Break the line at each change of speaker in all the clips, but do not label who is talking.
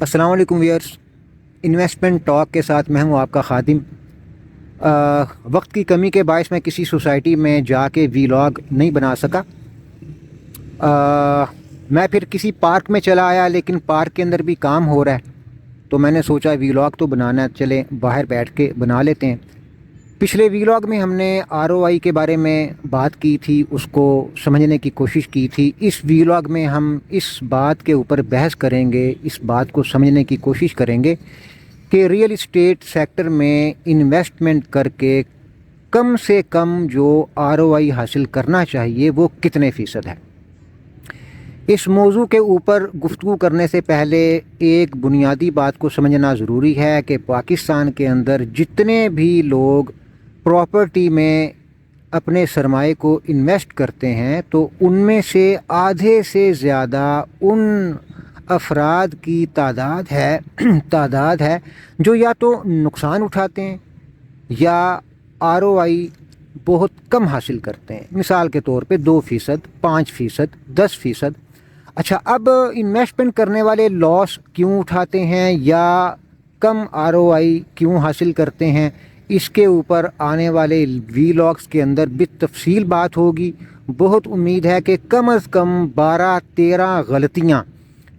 السلام علیکم wears, investment talk کے ساتھ میں ہوں آپ کا خادم۔ وقت کی کمی کے باعث میں کسی سوسائٹی میں جا کے ویلاگ نہیں بنا سکا۔ میں پھر کسی پارک میں چلا آیا، لیکن پارک کے اندر بھی کام ہو رہا ہے تو میں نے سوچا ویلاگ تو بنانا ہے، چلیں باہر بیٹھ کے بنا لیتے ہیں۔ پچھلے ویلاگ میں ہم نے ROI کے بارے میں بات کی تھی، اس کو سمجھنے کی کوشش کی تھی۔ اس ویلاگ میں ہم اس بات کے اوپر بحث کریں گے، اس بات کو سمجھنے کی کوشش کریں گے کہ ریئل اسٹیٹ سیکٹر میں انویسٹمنٹ کر کے کم سے کم جو ROI حاصل کرنا چاہیے وہ کتنے فیصد ہے۔ اس موضوع کے اوپر گفتگو کرنے سے پہلے ایک بنیادی بات کو سمجھنا ضروری ہے کہ پاکستان کے اندر جتنے بھی لوگ پراپرٹی میں اپنے سرمایے کو انویسٹ کرتے ہیں تو ان میں سے آدھے سے زیادہ ان افراد کی تعداد ہے جو یا تو نقصان اٹھاتے ہیں یا ROI بہت کم حاصل کرتے ہیں۔ مثال کے طور پہ 2%، 5%، 10%۔ اچھا، اب انویسٹمنٹ کرنے والے لاس کیوں اٹھاتے ہیں یا کم ROI کیوں حاصل کرتے ہیں، اس کے اوپر آنے والے ویلاگس کے اندر بالتفصیل بات ہوگی۔ بہت امید ہے کہ کم از کم 12-13 غلطیاں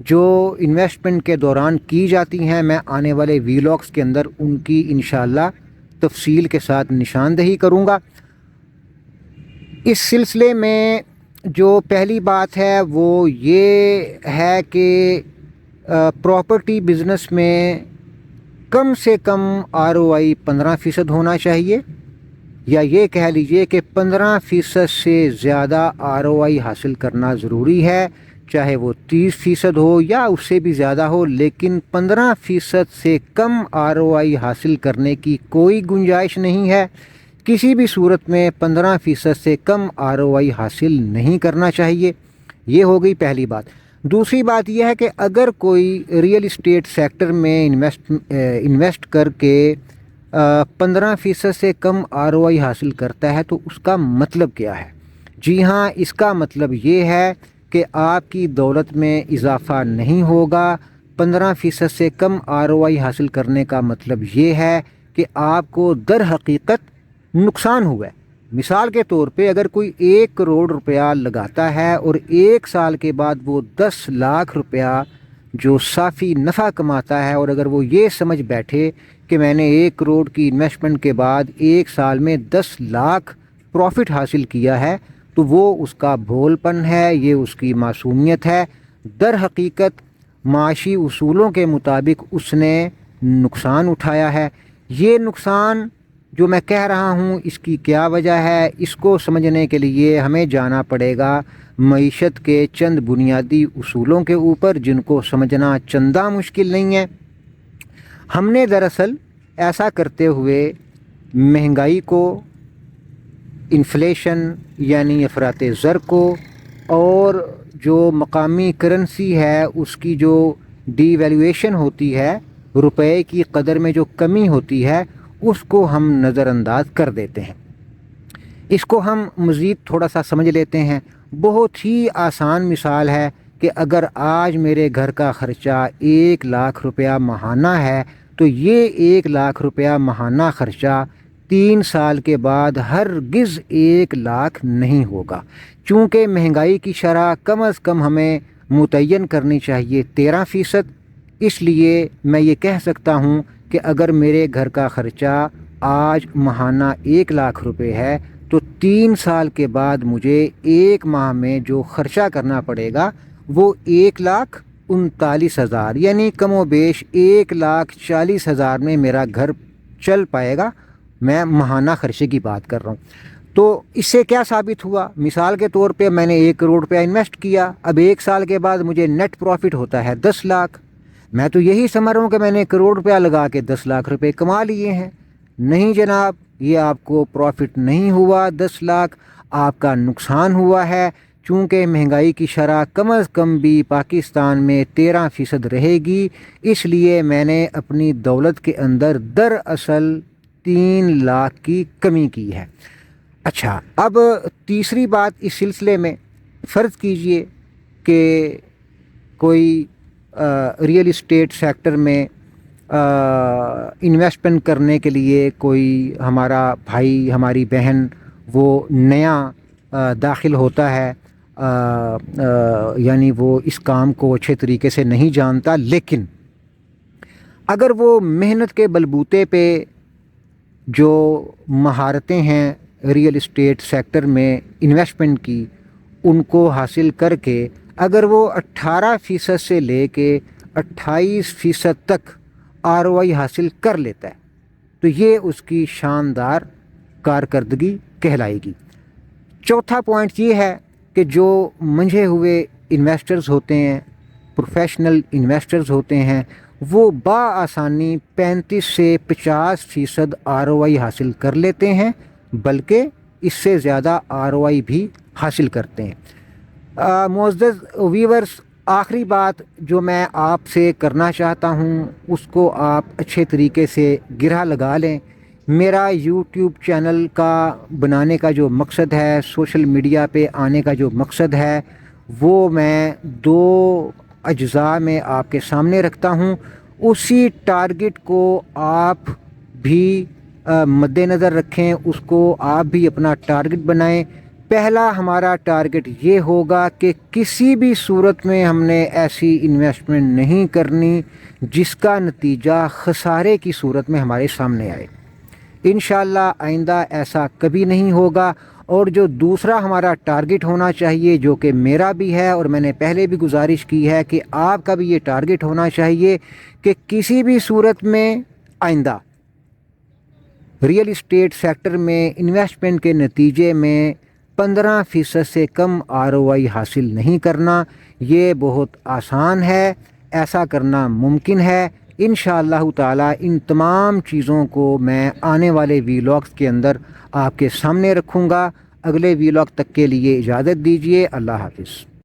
جو انویسٹمنٹ کے دوران کی جاتی ہیں، میں آنے والے ویلاگس کے اندر ان کی انشاءاللہ تفصیل کے ساتھ نشاندہی کروں گا۔ اس سلسلے میں جو پہلی بات ہے وہ یہ ہے کہ پراپرٹی بزنس میں کم سے کم ROI 15% ہونا چاہیے، یا یہ کہہ لیجئے کہ 15% سے زیادہ ROI حاصل کرنا ضروری ہے، چاہے وہ 30% ہو یا اس سے بھی زیادہ ہو، لیکن 15% سے کم ROI حاصل کرنے کی کوئی گنجائش نہیں ہے۔ کسی بھی صورت میں 15% سے کم ROI حاصل نہیں کرنا چاہیے۔ یہ ہو گئی پہلی بات۔ دوسری بات یہ ہے کہ اگر کوئی ریئل اسٹیٹ سیکٹر میں انویسٹ کر کے 15% سے کم ROI حاصل کرتا ہے تو اس کا مطلب کیا ہے؟ جی ہاں، اس کا مطلب یہ ہے کہ آپ کی دولت میں اضافہ نہیں ہوگا۔ 15% سے کم ROI حاصل کرنے کا مطلب یہ ہے کہ آپ کو در حقیقت نقصان ہوا ہے۔ مثال کے طور پہ اگر کوئی 1 کروڑ روپیہ لگاتا ہے اور 1 سال کے بعد وہ 10 لاکھ روپیہ جو صافی نفع کماتا ہے، اور اگر وہ یہ سمجھ بیٹھے کہ میں نے 1 کروڑ کی انویسٹمنٹ کے بعد 1 سال میں 10 لاکھ پروفٹ حاصل کیا ہے، تو وہ اس کا بھول پن ہے، یہ اس کی معصومیت ہے۔ در حقیقت معاشی اصولوں کے مطابق اس نے نقصان اٹھایا ہے۔ یہ نقصان جو میں کہہ رہا ہوں، اس کی کیا وجہ ہے، اس کو سمجھنے کے لیے ہمیں جانا پڑے گا معیشت کے چند بنیادی اصولوں کے اوپر، جن کو سمجھنا چندہ مشکل نہیں ہے۔ ہم نے دراصل ایسا کرتے ہوئے مہنگائی کو، انفلیشن یعنی افراط زر کو، اور جو مقامی کرنسی ہے اس کی جو ڈی ویلیویشن ہوتی ہے، روپے کی قدر میں جو کمی ہوتی ہے، اس کو ہم نظر انداز کر دیتے ہیں۔ اس کو ہم مزید تھوڑا سا سمجھ لیتے ہیں۔ بہت ہی آسان مثال ہے کہ اگر آج میرے گھر کا خرچہ 1 لاکھ روپیہ ماہانہ ہے تو یہ 1 لاکھ روپیہ ماہانہ خرچہ 3 سال کے بعد ہرگز 1 لاکھ نہیں ہوگا، چونکہ مہنگائی کی شرح کم از کم ہمیں متعین کرنی چاہیے 13%۔ اس لیے میں یہ کہہ سکتا ہوں کہ اگر میرے گھر کا خرچہ آج ماہانہ 1 لاکھ روپے ہے تو 3 سال کے بعد مجھے 1 ماہ میں جو خرچہ کرنا پڑے گا وہ 1,39,000، یعنی کم و بیش 1,40,000 میں میرا گھر چل پائے گا۔ میں ماہانہ خرچے کی بات کر رہا ہوں۔ تو اس سے کیا ثابت ہوا؟ مثال کے طور پہ میں نے 1 کروڑ روپیہ انویسٹ کیا، اب 1 سال کے بعد مجھے نیٹ پروفٹ ہوتا ہے 10 لاکھ۔ میں تو یہی سمجھ رہا ہوں کہ میں نے 1 کروڑ روپیہ لگا کے 10 لاکھ روپے کما لیے ہیں۔ نہیں جناب، یہ آپ کو پروفٹ نہیں ہوا 10 لاکھ، آپ کا نقصان ہوا ہے، چونکہ مہنگائی کی شرح کم از کم بھی پاکستان میں 13% رہے گی، اس لیے میں نے اپنی دولت کے اندر دراصل 3 لاکھ کی کمی کی ہے۔ اچھا، اب تیسری بات اس سلسلے میں، فرض کیجئے کہ کوئی ریئل اسٹیٹ سیکٹر میں انویسٹمنٹ کرنے کے لیے کوئی ہمارا بھائی ہماری بہن وہ نیا داخل ہوتا ہے، یعنی وہ اس کام کو اچھے طریقے سے نہیں جانتا، لیکن اگر وہ محنت کے بلبوتے پہ جو مہارتیں ہیں ریئل اسٹیٹ سیکٹر میں انویسٹمنٹ کی ان کو حاصل کر کے اگر وہ 18% سے لے کے 28% تک ROI حاصل کر لیتا ہے تو یہ اس کی شاندار کارکردگی کہلائے گی۔ چوتھا پوائنٹ یہ ہے کہ جو منجھے ہوئے انویسٹرز ہوتے ہیں، پروفیشنل انویسٹرز ہوتے ہیں، وہ بآسانی 35 سے 50% ROI حاصل کر لیتے ہیں، بلکہ اس سے زیادہ ROI بھی حاصل کرتے ہیں۔ معزز ویورز، آخری بات جو میں آپ سے کرنا چاہتا ہوں اس کو آپ اچھے طریقے سے گرہ لگا لیں۔ میرا یوٹیوب چینل کا بنانے کا جو مقصد ہے، سوشل میڈیا پہ آنے کا جو مقصد ہے، وہ میں 2 اجزاء میں آپ کے سامنے رکھتا ہوں۔ اسی ٹارگٹ کو آپ بھی مد نظر رکھیں، اس کو آپ بھی اپنا ٹارگٹ بنائیں۔ پہلا ہمارا ٹارگٹ یہ ہوگا کہ کسی بھی صورت میں ہم نے ایسی انویسٹمنٹ نہیں کرنی جس کا نتیجہ خسارے کی صورت میں ہمارے سامنے آئے۔ انشاءاللہ آئندہ ایسا کبھی نہیں ہوگا۔ اور جو دوسرا ہمارا ٹارگٹ ہونا چاہیے، جو کہ میرا بھی ہے اور میں نے پہلے بھی گزارش کی ہے کہ آپ کا بھی یہ ٹارگٹ ہونا چاہیے کہ کسی بھی صورت میں آئندہ ریئل اسٹیٹ سیکٹر میں انویسٹمنٹ کے نتیجے میں 15% سے کم ROI حاصل نہیں کرنا۔ یہ بہت آسان ہے، ایسا کرنا ممکن ہے۔ انشاءاللہ تعالی ان تمام چیزوں کو میں آنے والے ویلاگز کے اندر آپ کے سامنے رکھوں گا۔ اگلے ویلاگ تک کے لیے اجازت دیجیے۔ اللہ حافظ۔